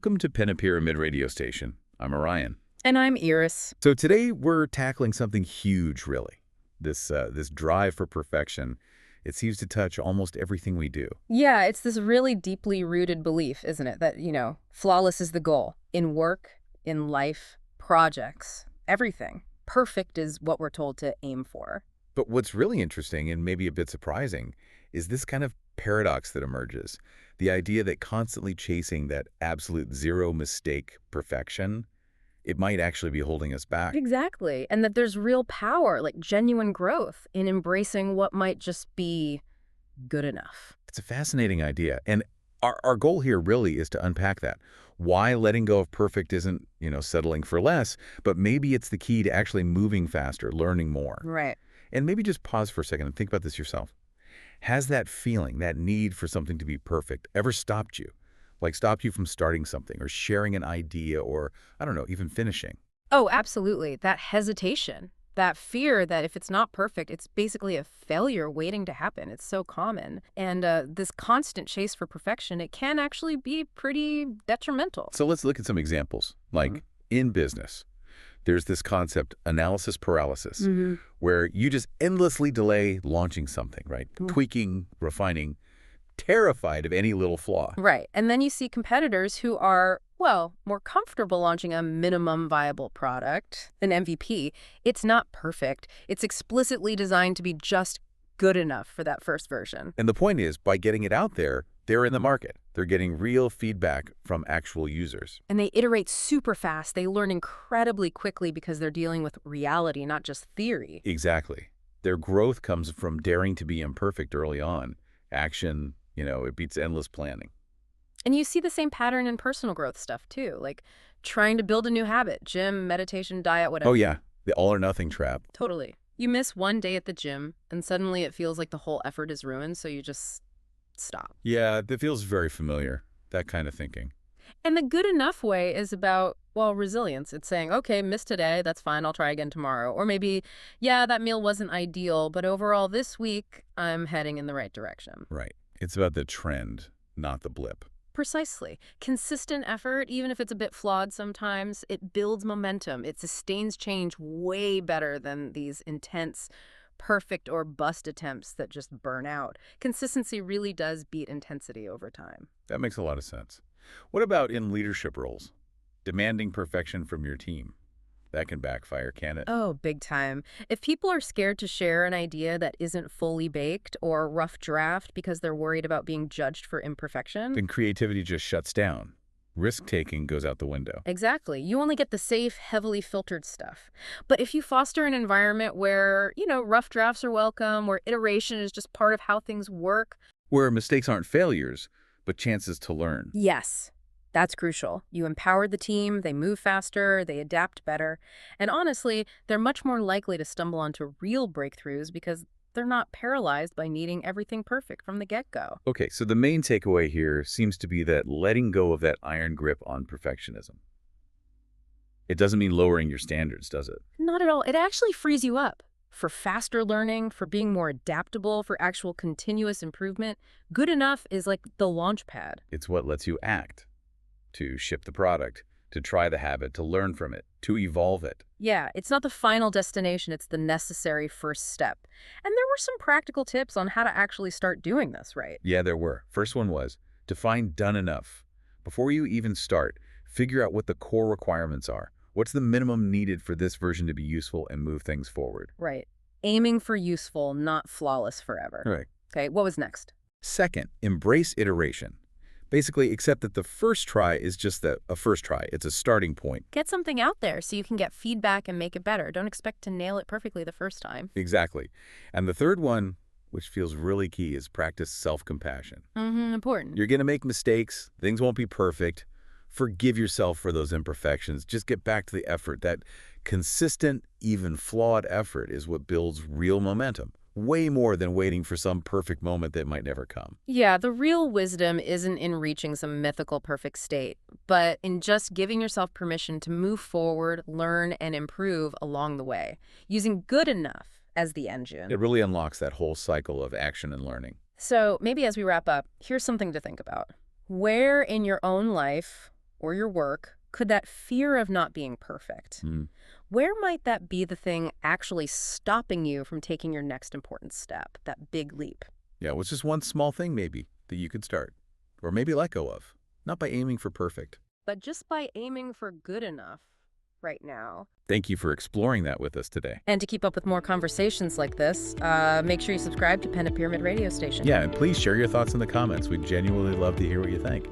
Welcome to Pentapyramid radio station. I'm Orion. And I'm Iris. So today we're tackling something huge, really. This drive for perfection. It seems to touch almost everything we do. Yeah, it's this really deeply rooted belief, isn't it? That, flawless is the goal. In work, in life, projects, everything. Perfect is what we're told to aim for. But what's really interesting and maybe a bit surprising is this kind of paradox that emerges. The idea that constantly chasing that absolute zero mistake perfection, it might actually be holding us back. Exactly. And that there's real power, like genuine growth, in embracing what might just be good enough. It's a fascinating idea. And our goal here really is to unpack that. Why letting go of perfect isn't, settling for less, but maybe it's the key to actually moving faster, learning more. Right. And maybe just pause for a second and think about this yourself. Has that feeling, that need for something to be perfect, ever stopped you? Like stopped you from starting something or sharing an idea or, I don't know, even finishing? Oh, absolutely. That hesitation, that fear that if it's not perfect, it's basically a failure waiting to happen. It's so common. And this constant chase for perfection, it can actually be pretty detrimental. So let's look at some examples. Like in business, there's this concept, analysis paralysis, where you just endlessly delay launching something, right? Tweaking, refining, terrified of any little flaw. Right. And then you see competitors who are, more comfortable launching a minimum viable product, an MVP. It's not perfect. It's explicitly designed to be just good enough for that first version. And the point is, by getting it out there, they're in the market. They're getting real feedback from actual users. And they iterate super fast. They learn incredibly quickly because they're dealing with reality, not just theory. Exactly. Their growth comes from daring to be imperfect early on. Action, it beats endless planning. And you see the same pattern in personal growth stuff, too, like trying to build a new habit, gym, meditation, diet, whatever. Oh, yeah. The all or nothing trap. Totally. You miss one day at the gym, and suddenly it feels like the whole effort is ruined, so you just stop. Yeah, that feels very familiar, that kind of thinking. And the good enough way is about, resilience. It's saying, okay, missed today, that's fine, I'll try again tomorrow. Or maybe, yeah, that meal wasn't ideal, but overall this week, I'm heading in the right direction. Right. It's about the trend, not the blip. Precisely. Consistent effort, even if it's a bit flawed sometimes, it builds momentum. It sustains change way better than these intense, perfect or bust attempts that just burn out. Consistency really does beat intensity over time. That makes a lot of sense. What about in leadership roles? Demanding perfection from your team. That can backfire, can it? Oh, big time. If people are scared to share an idea that isn't fully baked or a rough draft because they're worried about being judged for imperfection, then creativity just shuts down. Risk-taking goes out the window. Exactly. You only get the safe, heavily filtered stuff. But if you foster an environment where, rough drafts are welcome, where iteration is just part of how things work. Where mistakes aren't failures, but chances to learn. Yes. That's crucial. You empower the team, they move faster, they adapt better. And honestly, they're much more likely to stumble onto real breakthroughs because they're not paralyzed by needing everything perfect from the get-go. Okay, so the main takeaway here seems to be that letting go of that iron grip on perfectionism. It doesn't mean lowering your standards, does it? Not at all. It actually frees you up for faster learning, for being more adaptable, for actual continuous improvement. Good enough is like the launch pad. It's what lets you act. To ship the product, to try the habit, to learn from it, to evolve it. Yeah, it's not the final destination, it's the necessary first step. And there were some practical tips on how to actually start doing this, right? Yeah, there were. First one was, define done enough. Before you even start, figure out what the core requirements are. What's the minimum needed for this version to be useful and move things forward? Right. Aiming for useful, not flawless forever. Right. Okay, what was next? Second, embrace iteration. Basically, accept that the first try is just a first try. It's a starting point. Get something out there so you can get feedback and make it better. Don't expect to nail it perfectly the first time. Exactly. And the third one, which feels really key, is practice self-compassion. Important. You're going to make mistakes. Things won't be perfect. Forgive yourself for those imperfections. Just get back to the effort. That consistent, even flawed effort is what builds real momentum. Way more than waiting for some perfect moment that might never come. Yeah, the real wisdom isn't in reaching some mythical perfect state, but in just giving yourself permission to move forward, learn, and improve along the way, using good enough as the engine. It really unlocks that whole cycle of action and learning. So maybe as we wrap up, here's something to think about. Where in your own life or your work, could that fear of not being perfect, Hmm. where might that be the thing actually stopping you from taking your next important step, that big leap? Yeah, what's just one small thing maybe that you could start or maybe let go of, not by aiming for perfect. But just by aiming for good enough right now. Thank you for exploring that with us today. And to keep up with more conversations like this, make sure you subscribe to Pentapyramid Radio Station. Yeah, and please share your thoughts in the comments. We'd genuinely love to hear what you think.